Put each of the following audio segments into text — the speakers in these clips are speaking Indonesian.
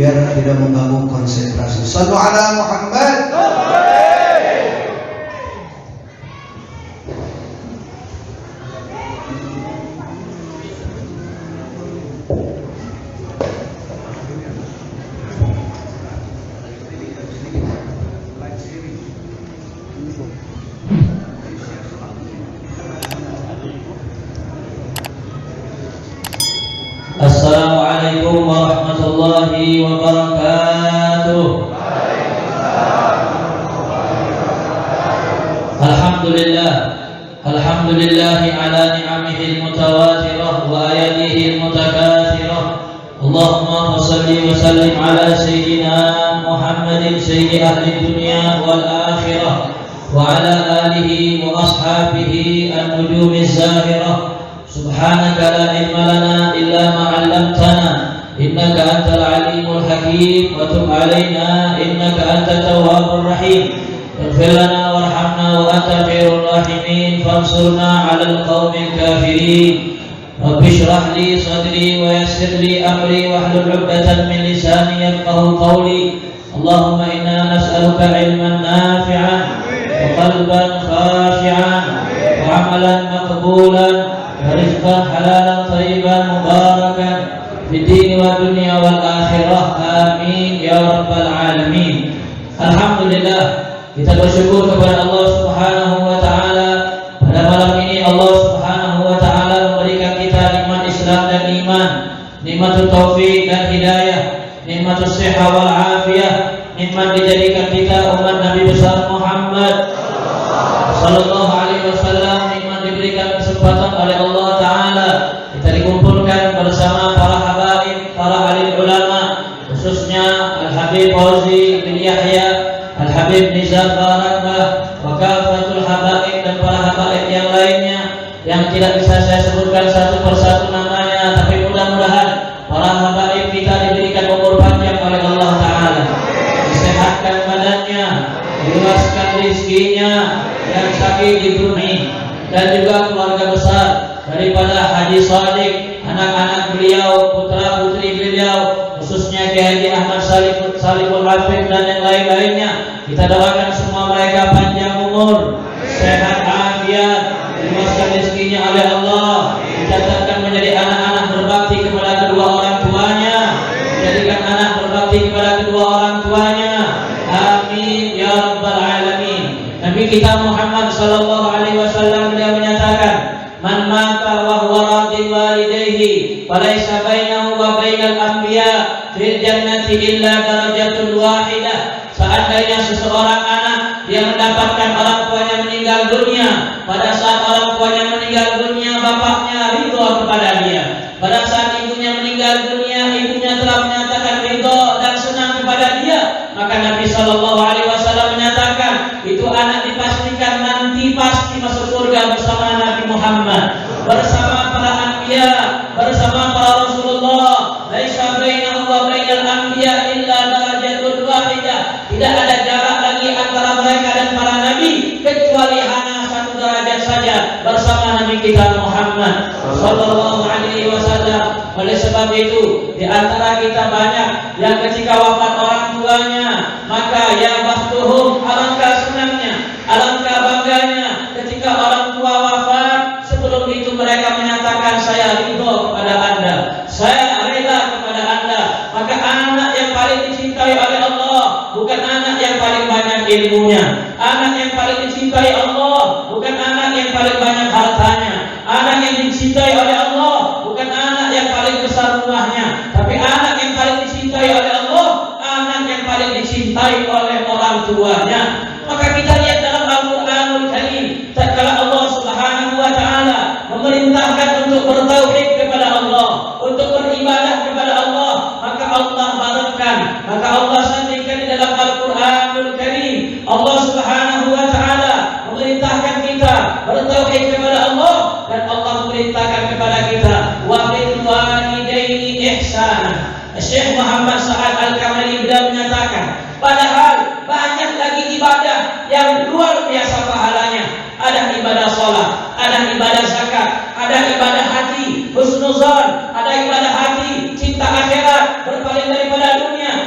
biar tidak mengganggu konsentrasi. Shallu ala Muhammad. Assalamualaikum warahmatullahi wabarakatuh. Alhamdulillah ala ni'amihi al-mutawatirah wa ayatihi al-mutakathirah. Allahumma salli wa sallim ala sayyidina Muhammadin sayyidi ahli dunya wal akhirah wa ala alihi wa ashabihi an-nujum az-zahirah. Subhanaka la ilma lana illa ma 'allamtana innaka antal alimul hakim wa tub 'alaina innaka antat tawwabur rahim. Ighfir lana warhamna wa anta khairur rahimin fansurna 'alal qaumil kafirin. Rabbi shrah li sadri wa yassir li amri wahlul 'uqdatam min lisani yafqahu qawli. Allahumma inna nas'aluka 'ilman nafi'an wa qalban khashi'an wa 'amalan maqbulan rizqan halalan thayyiban mubarakan fid din wa dunya wal akhirah. Amin ya rabbal alamin. Alhamdulillah, kita bersyukur kepada Allah Subhanahu wa taala. Pada malam ini Allah Subhanahu wa taala memberikan kita nikmat Islam dan iman, nikmat taufik dan hidayah, nikmat sehat wal afiyah, nikmat dijadikan kita umat Nabi besar Muhammad sallallahu alaihi wasallam, nikmat diberikan kesempatan oleh Allah taala kita dikumpulkan bersama para habaib, para alim ulama, khususnya Al-Habib Fauzi bin Yahya, Al-Habib Nizar Barakah, wa kafatul habaib dan para habaib yang lainnya yang tidak bisa saya sebutkan satu persatu namanya, tapi mudah-mudahan para habaib kita diberikan umur panjang oleh Allah taala, disehatkan badannya, diluaskan rezekinya, yang sakit dipenuhi, dan juga keluarga besar daripada Haji Shadiq, anak-anak beliau, putra-putri beliau, khususnya Kiai Haji Ahmad Salihul Hafid dan yang lain-lainnya. Kita doakan semua mereka panjang umur, sehat afiat, diluaskan rezekinya oleh Allah, dicatatkan menjadi anak-anak berbakti kepada kedua orang tuanya, menjadikan anak berbakti kepada kedua orang tuanya. Amin ya rabbal alamin. Nabi kita Muhammad sallallahu alaihi wasallam beliau menyatakan, man mata wa huwa radin walidayhi falaysa bainahu wa bainal anbiya fil jannati illa darajatul wahidah. Seandainya seseorang anak dia mendapatkan orang tuanya meninggal dunia, pada saat orang tuanya meninggal dunia bapaknya ridho kepada dia, pada saat ibunya meninggal dunia ibunya telah menyatakan ridho dan senang kepada dia, maka Nabi sallallahu alaihi wasallam menyatakan itu anak dipastikan nanti pasti masuk surga bersama Nabi Muhammad, bersama para anbiya, bersama para Rasulullah. Laisa bainahu wa bainal anbiya illa darajatul wahidah. Tidak ada jarak lagi antara mereka dan para nabi kecuali hanya satu derajat saja bersama Nabi kita Muhammad sallallahu alaihi wasallam. Oleh sebab itu, di antara kita banyak yang ketika wafat orang tuanya, maka ya bahtuhum, alangkah senangnya, alangkah bangganya ketika orang tua wafat. Sebelum itu mereka menyatakan saya ridho kepada Anda, saya rela kepada Anda. Maka anak yang paling dicintai oleh Allah bukan anak yang paling banyak ilmunya, anak yang paling dicintai Allah bukan anak yang paling banyak hartanya, anak yang dicintai oleh Allah bukan anak yang paling besar rumahnya, tapi anak yang paling dicintai oleh Allah, anak yang paling dicintai oleh orang tuanya. Maka kita lihat dalam Al-Qur'anul Karim, tatkala Allah Subhanahu wa taala memerintahkan untuk bertauhid kepada Allah, untuk beribadah kepada Allah, maka Allah barakkan, maka Allah sanjungkan di dalam Al-Qur'anul Karim. Allah Subhanahu wa taala memerintahkan kita bertauhid kepada Allah, dan Allah memerintahkan kepada kita wa bil walidaini ihsana. Syekh Muhammad Sa'ad Al-Kamali beliau menyatakan, padahal banyak lagi ibadah yang luar biasa pahalanya. Ada ibadah sholat, ada ibadah zakat, ada ibadah hati husnuzon, ada ibadah hati cinta akhirat, berpaling daripada dunia,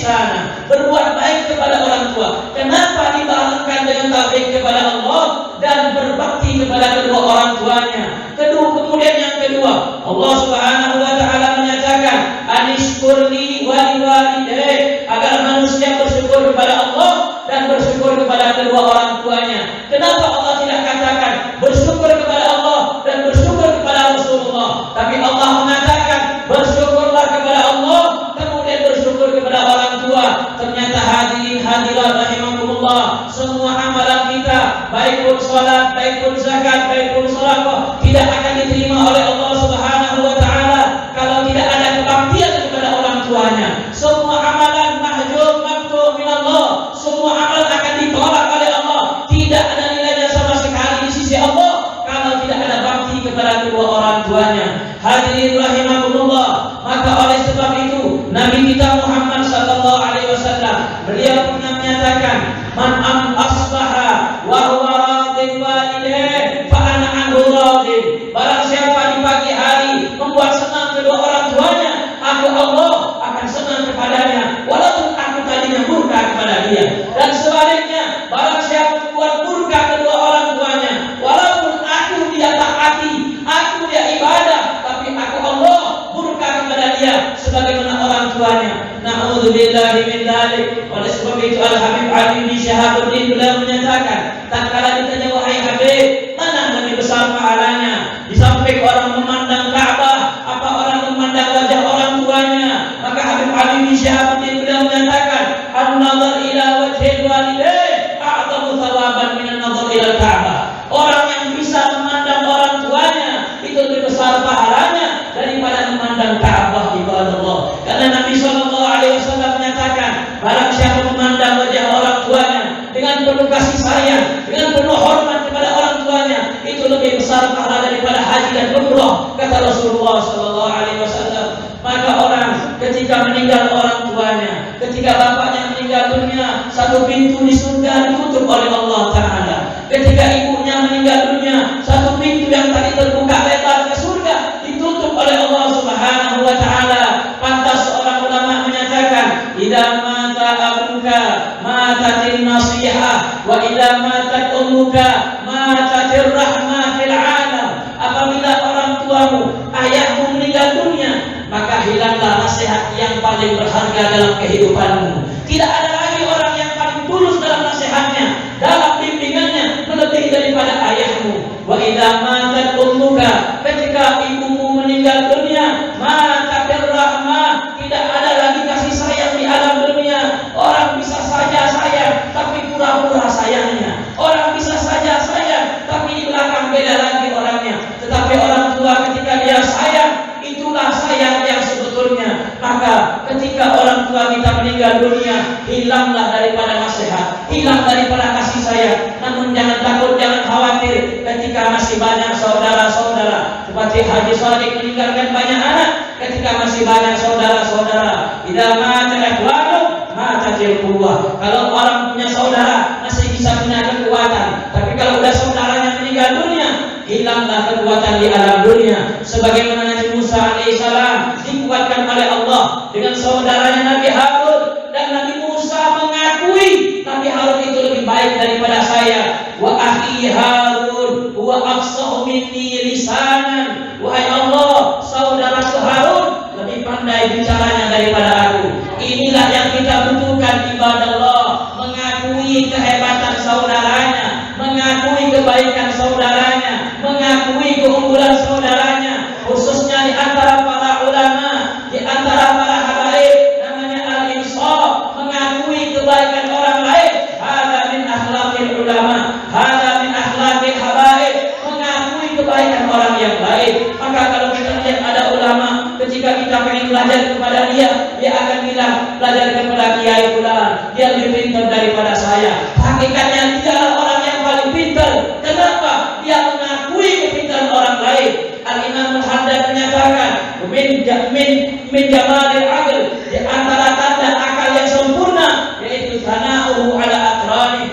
ihsana, berbuat baik kepada orang tua. Kenapa dibarenkan dengan taufik kepada Allah dan berbakti kepada kedua orang tuanya? Kemudian yang kedua, Allah Subhanahu wa taala menyatakan, "Anishkurli wa liwalidayk," agar manusia bersyukur kepada Allah dan bersyukur kepada kedua orang tuanya. Kenapa Allah tidak katakan bersyukur kepada Allah dan bersyukur kepada Rasulullah, tapi Allah mengatakan bersyukurlah kepada Allah kemudian bersyukur kepada orang tua? Ternyata hadirin hadirat rahimakumullah, semua amalan kita, baik pun salat, baik pun zakat, baik pun sedekah, tidak akan diterima oleh Allah Subhanahu wa taala kalau tidak ada kebaktian kepada orang tuanya. Semua amalan mahjub maktub min Allah, semua amalan akan ditolak oleh Allah, tidak ada nilainya sama sekali di sisi Allah kalau tidak ada bakti kepada kedua orang tuanya. Hadirin rahimakumullah, maka oleh sebab itu Nabi kita Muhammad sallallahu alaihi wasallam beliau pernah menyatakan, "Man asbaha wa huwa radin walidayhi fa ana anhu radin." Barang siapa di pagi hari membuat senang kedua orang tuanya, aku Allah akan senang kepadanya walaupun aku tadinya murka kepada dia. Dan sebaliknya, barang siapa membuat murka kedua orang tuanya, walaupun aku dia taati, aku dia ibadah, tapi aku Allah murka kepada dia sebagaimana orang tuanya. Na'udzubillahi min dzalik. Oleh sebab itu Al-Habib Ali bin Syahabuddin beliau menyatakan, tatkala ditanya, wahai Habib, mana lebih besar pahalanya? Di samping orang memandang Ka'bah, apa orang memandang wajah orang tuanya? Maka Habib Ali bin Syahabuddin beliau menyatakan, an-nazar ila wajhil walidayni a'zamu thawaban min an-nazar ila Ka'bah. Orang yang bisa memandang orang tuanya itu lebih besar pahalanya daripada memandang Ka'bah, ibadallah. Karena Nabi sallallahu alaihi wasallam menyatakan, barang siapa memandang wajah orang tuanya dengan penuh kasih sayang, dengan penuh hormat kepada orang tuanya, itu lebih besar pahala daripada haji dan umrah, kata Rasulullah sallallahu alaihi wasallam. Maka orang ketika meninggal orang tuanya, ketika bapaknya meninggal dunia, satu pintu di surga ditutup oleh Allah Ta'ala. Ketika ibunya meninggal dunia, satu pintu yang tadi terbuka lebar ke surga ditutup oleh Allah Subhanahu wa Ta'ala. Pantas seorang ulama menyatakan, idza mata abuka matatin nasihah wa idza matat ummuka matatir rahmah fil alam. Apabila orang tuamu, ayahmu meninggal dunia, maka hilanglah nasihat yang paling berharga dalam kehidupanmu. Tidak ada lagi orang yang paling tulus dalam nasihatnya, dalam bimbingannya melebihi daripada ayahmu. Wa idza matat ummuka, ketika ibumu meninggal dunia, matatir rahmah, tidak ada lagi kasih sayang di alam dunia. Orang bisa saja sayang tapi pura-pura sayangnya. Orang bisa saja sayang tapi di belakang beda lagi orangnya. Tetapi orang tua ketika dia sayang, itulah sayang yang sebetulnya. Maka ketika orang tua kita meninggal dunia, hilanglah daripada nasihat, hilang daripada kasih sayang. Namun jangan takut, jangan khawatir, ketika masih banyak saudara-saudara, seperti Haji Shadiq meninggalkan banyak anak, ketika masih banyak saudara-saudara, idza mata ikhwanu matatil quwwah. Kalau orang punya saudara masih bisa punya kekuatan, tapi kalau udah saudaranya meninggal dunia, hilanglah kekuatan di alam dunia. Sebagaimana Nabi Musa alaihissalam dikuatkan oleh Allah dengan saudaranya Nabi Harun, dan Nabi Musa mengakui Nabi Harun itu lebih baik daripada saya. Wa akhi Harun huwa afsahu minni lisanan. Wahai Allah, saudaraku Harun lebih pandai bicaranya daripada aku. Inilah yang kita butuhkan, ibadallah, mengakui kehebatan saudaranya, mengakui kebaikan saudaranya, mengakui keunggulan saudaranya, khususnya di antara para ulama, di antara para habaib, namanya al-insaf, mengakui kebaikan orang lain. Hada min akhlaqil ulama, hada min akhlaqil habaib, mengakui kebaikan orang yang lain. Maka kalau kita lihat ada ulama, ketika kita ingin belajar kepada dia, dia akan bilang, belajar kepada kiai fulan, dia lebih pintar daripada saya. Hakikatnya dia adalah orang yang paling pintar. Kenapa? Dia mengakui kepintaran orang lain. Al-Imam Al-Haddad menyatakan, min jamalil aql, di antara tanda akal yang sempurna yaitu sana'uhu ala aqrani,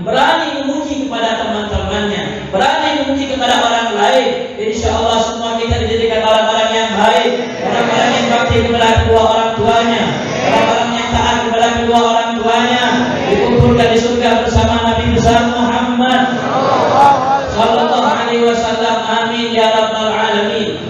berani memuji kepada teman-temannya, berani memuji kepada orang lain. Insyaallah semua kita dijadikan orang-orang yang baik, orang-orang yang bakti kepada kedua orang tuanya, orang-orang yang taat kepada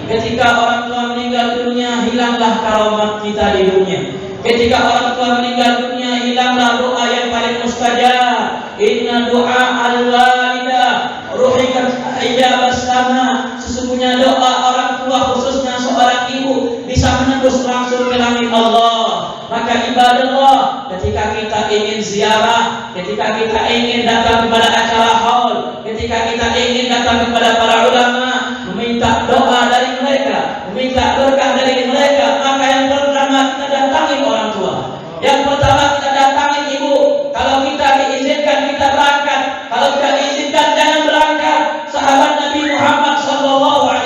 Ketika orang tua meninggal dunia, hilanglah karomat kita di dunia. Ketika orang tua meninggal dunia, hilanglah doa yang paling mustajab. Inna du'a al-walidah ruhikat ijabas sama. Sesungguhnya doa orang tua, khususnya seorang ibu, bisa menembus langsung ke langit Allah. Maka ibadallah, ketika kita ingin ziarah, ketika kita ingin datang kepada acara haul, ketika kita ingin datang kepada para ulama, meminta doa dari mereka, meminta berkah dari mereka, maka yang pertama kita datangi orang tua. Yang pertama kita datangi ibu. Kalau kita diizinkan kita berangkat, kalau tidak diizinkan jangan berangkat. Sahabat Nabi Muhammad SAW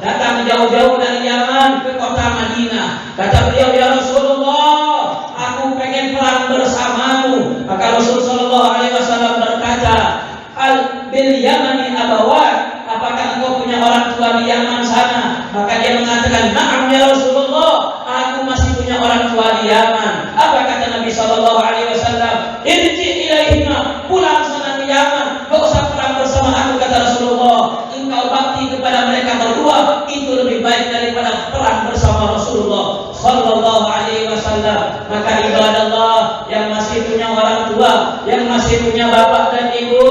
datang jauh-jauh dari Yaman ke kota Madinah. Kata beliau, ya Rasulullah, aku pengen perang bersamamu. Maka Rasul SAW berkata, al bil Yamani abawat, apakah engkau punya orang tua di Yaman sana? Maka dia mengatakan, na'am ya Rasulullah, aku masih punya orang tua di Yaman. Apa kata Nabi SAW? Irji ilaihima, pulang sana ke Yaman, gak usah perang bersama aku, kata Rasulullah. Engkau bakti kepada mereka berdua, itu lebih baik daripada perang bersama Rasulullah Sallallahu Alaihi Wasallam. Maka ibadallah, yang masih punya orang tua, yang masih punya bapak dan ibu,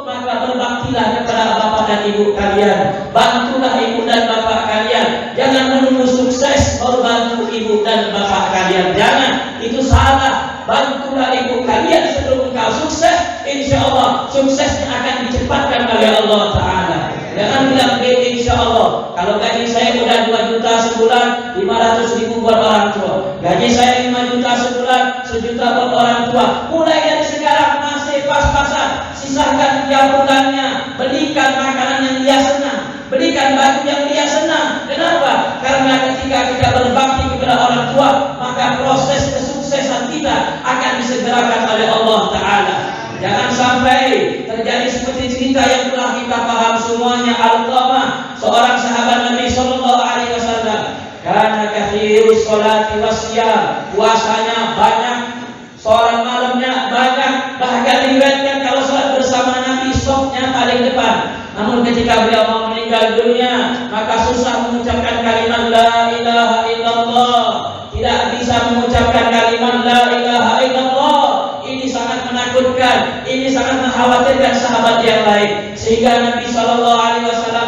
maka berbaktilah kepada bapak dan ibu kalian. Bantulah ibu dan bapak kalian. Jangan menunggu sukses baru bantu ibu dan bapak kalian. Jangan, itu salah. Bantulah ibu kalian sebelum engkau sukses. Insya Allah suksesnya akan dicepatkan oleh Allah Ta'ala. Jangan bilang insya Allah. Kalau gaji saya udah 2 juta sebulan, 500 ribu buat orang tua. Gaji saya 5 juta sebulan, 1 juta buat orang tua. Mulai dari sekarang masih pas-pasan. Sisakan tiap bulannya, belikan makanan yang dia senang, belikan baju yang dia senang. Kenapa? Karena ketika kita berbakti kepada orang tua, maka proses kesuksesan kita akan disegerakan oleh Allah Ta'ala. Jangan sampai terjadi seperti cerita yang telah kita paham semuanya. Alqamah, seorang sahabat Nabi Sallallahu Alaihi Wasallam, karena kathirus sholati wasyam, puasanya banyak, sholat malamnya banyak, bahkan diriwayatkan kalau sholat bersama Nabi sofnya paling depan. Namun ketika beliau mau meninggal dunia, maka susah mengucapkan kalimat la ilaha illallah, tidak bisa mengucapkan kalimat la ilaha illallah. Ini sangat menakutkan, ini sangat mengkhawatirkan sahabat yang lain. Sehingga Nabi SAW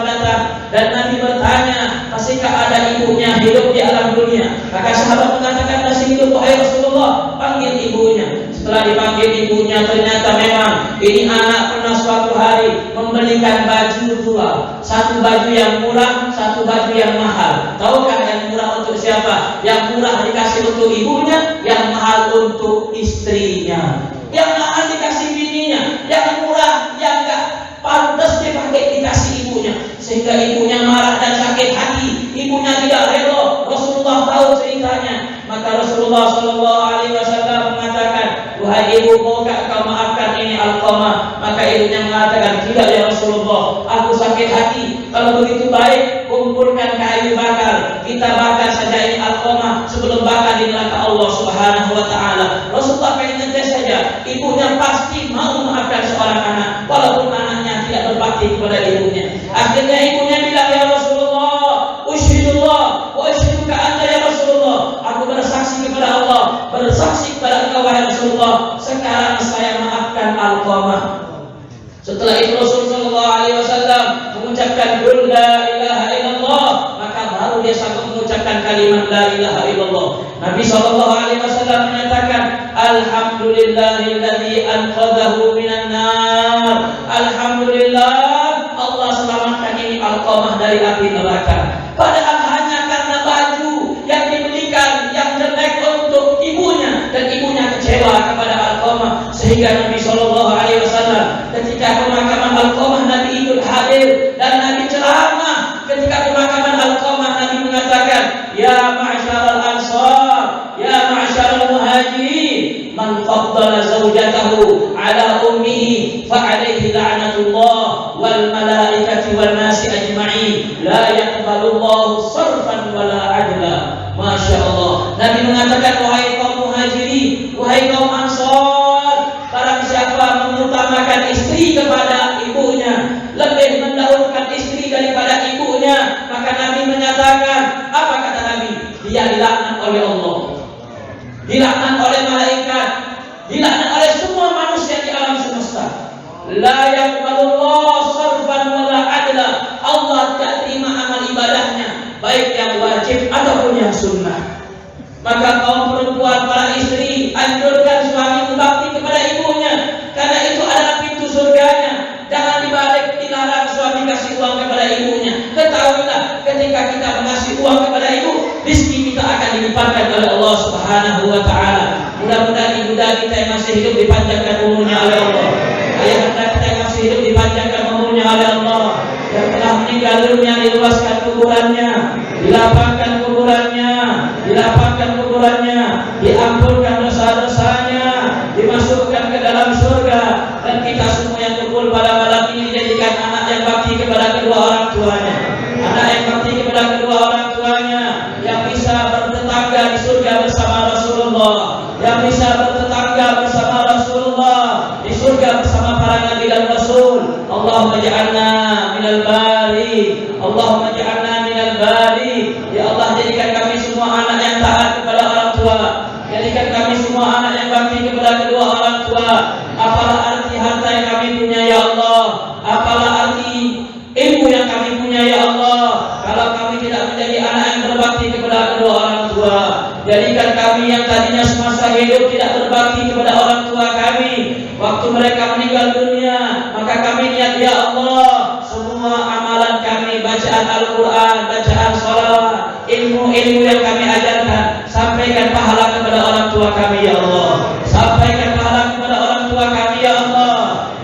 datang dan Nabi bertanya, masihkah ada ibunya hidup di alam dunia? Maka sahabat mengatakan, masih hidup wahai Rasulullah. Panggil ibunya. Setelah dipanggil ibunya, ternyata memang ini anak pernah suatu hari membelikan baju 2, satu baju yang murah, satu baju yang mahal. Tahukah yang murah untuk siapa? Yang murah dikasih untuk ibunya, yang mahal untuk istrinya. Yang mahal dikasih bininya, yang murah, yang enggak pantas dipakai dikasih ibunya. Sehingga ibunya marah dan sakit hati. Ibunya tidak rela. Rasulullah tahu ceritanya. Maka Rasulullah SAW mengatakan, wahai ibu, maukah kau maafkan ini Alqamah? Maka ibunya mengatakan, tidak ya Rasulullah, aku sakit hati. Kalau begitu baik, kumpulkan kayu bakar, kita bakar saja ini Alqamah sebelum bakar di neraka Allah Subhanahu Wa Taala. Rasulullah pengen ngetes saja, ibunya pasti mau memaafkan seorang anak, walaupun anaknya tidak berbakti kepada ibunya. Akhirnya ibunya bilang, ya Rasulullah, usyhidullah wa usyhiduka anta ya Rasulullah, aku bersaksi kepada Allah, bersaksi kepada engkau wahai Rasulullah, sekarang saya maafkan Alqamah. Setelah itu Rasulullah SAW mengucapkan la ilaha illallah, maka baru dia sanggup mengucapkan kalimat la ilaha illallah. Nabi SAW menyatakan, alhamdulillahilladzi anqadhahu minan nar. Alhamdulillah, Allah selamatkan ini Alqamah dari api neraka. Padahal hanya karena baju yang dibelikan yang jelek untuk ibunya, dan ibunya kecewa kepada Alqamah. Sehingga Nabi SAW ketika pemakaman Alqamah, Nabi ikut hadir dan Nabi ceramah. Ketika pemakaman Alqamah, Nabi mengatakan, ya ma'syaral ansar, ya ma'syaral muhajirin, man faddala zawjatahu ala ummihi fa'alaihi la'natullah wal malaikati wal nasi ajma'in, la yaqbalullahu sarfan wala adla. Masya Allah. Nabi mengatakan, wahai kaum muhajirin, wahai kaum ansar, barang siapa mengutamakan istri kepada ibu ibunya, lebih mendahulukan istri daripada ibunya. Maka Nabi menyatakan, apa kata Nabi? Dia dilaknat oleh Allah, dilaknat oleh malaikat, dilaknat oleh semua manusia di alam semesta. La yaqbalullahu sarfan wala adla. Allah tidak terima amal ibadahnya, baik yang wajib ataupun yang sunnah. Maka kaum perempuan, para istri, anjurkan suami berbakti kepada ibunya, karena itu adalah pintu surganya. Jangan dibalik dilarang suami kasih uang kepada ibunya. Ketahuilah, ketika kita mengasih uang kepada ibu, rezeki kita akan dilipatkan oleh Allah Subhanahu wa taala. Mudah-mudahan ibu kita yang masih hidup dipanjangkan umurnya oleh Allah. Ayah kita yang masih hidup dipanjangkan umurnya oleh Allah. Yang telah meninggal dunia diluaskan kuburannya, dilapangkan kuburannya, dilapangkan kuburannya, diampunkan dosa-dosanya, dimasukkan ke dalam surga. Dan kita semua yang kumpul pada malam ini dijadikan anak yang bakti kepada kedua orang tuanya, anak yang bakti kepada kedua orang tuanya, yang bisa bertetangga di surga bersama Rasulullah, yang bisa bertetangga bersama Rasulullah di surga bersama para nabi dan rasul. Allahumma ja'alna minal bari, Allahumma ja'alna minal bari. Ya Allah, jadikan kami semua anak yang taat kepada orang tua, jadikan kami semua anak yang bakti kepada kedua orang tua. Apalah arti harta yang kami punya ya Allah, apalah arti ilmu yang kami punya ya Allah, kalau kami tidak menjadi anak yang berbakti kepada kedua orang tua. Jadikan kami yang tadinya semasa hidup tidak berbakti kepada orang tua kami, waktu mereka meninggal dunia, maka kami niat ya Allah, semua amalan kami, bacaan Al-Quran, bacaan sholawat, ilmu-ilmu yang kami ajarkan, sampaikan pahala kepada orang tua kami ya Allah, sampaikan pahala kepada orang tua kami ya Allah.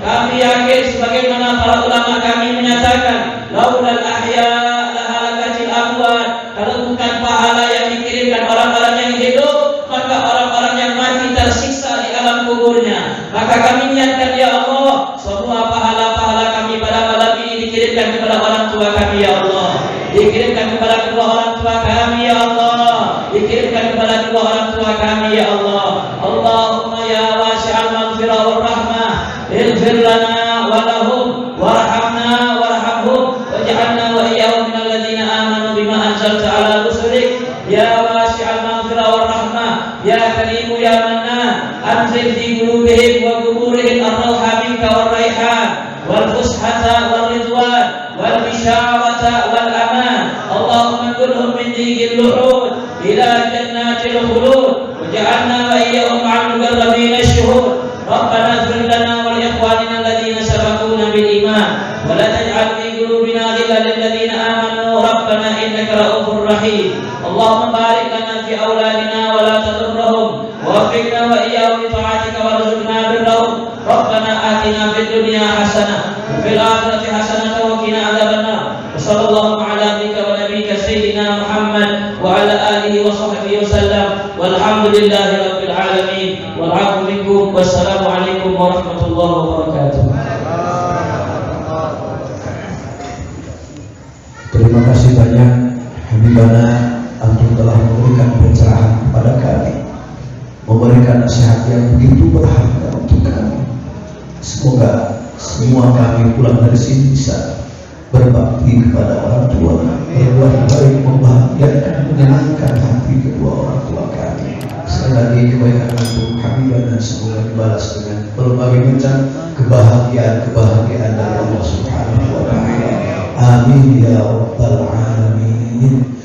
Kami yakin sebagaimana para ulama kami menyatakan, laulal ahya lahalakatil amwat. Kalau bukan pahala yang dikirimkan orang-orang yang hidup, maka orang-orang yang mati tersiksa di alam kuburnya. Maka kami niatkan ya Allah, semua pahala-pahala kami pada malam ini dikirimkan kepada orang tua kami ya Allah, dikirimkan kepada kedua orang tua kami ya Allah, dikirimkan kepada kedua orang tua kami ya Allah. Allahumma ya wasi'al maghfirah wal rahmah, ighfir lana wa lahum warhamna warhamhum waj'alna wa iyyahum minal ladzina amanu bima anzalta ala rusulik. Ya wasi'al maghfirah wal rahmah, ya karimu ya mannan, anzil fi qulubihim wa quburihim ar-rauha minka war raihan wal fushata wal ridwan wal bisharata wal aman. Allahumma kulhum min dhiqil luhud ila jannatil khulud waj'alna wa iyyahum ma'al muqarrabin ash-shuhud. Rabbana ighfir lana wa li ikhwanina alladhina sabaquna bil iman wa la taj'al fi qulubina ghillan lil ladzina amanu rabbana innaka ra'ufur rahim. Allahumma barik lana fi auladina wa la tadurrahum ووفقنا وإياهم لطاعتك وارزقنا برهم. ربنا آتنا في الدنيا حسنة وفي الآخرة حسنة وقنا عذاب النار. وصلى الله على عبدك ونبيك سيدنا محمد وعلى آله وصحبه وسلم والحمد لله رب العالمين والعفو منكم والسلام عليكم ورحمة الله وبركاته. Terima kasih banyak Habibana antum telah memberikan pencerahan kepada kami, memberikan nasihat yang begitu berharga untuk kami. Semoga semua kami pulang dari sini bisa berbakti kepada orang tua, berbuat baik, membahagiakan, menyenangkan hati kedua orang tua kami. Sekali lagi kebaikan untuk Habibana semoga dibalas dengan berbagai macam kebahagiaan dari Allah Subhanahu wa taala. Amin ya rabbal alamin.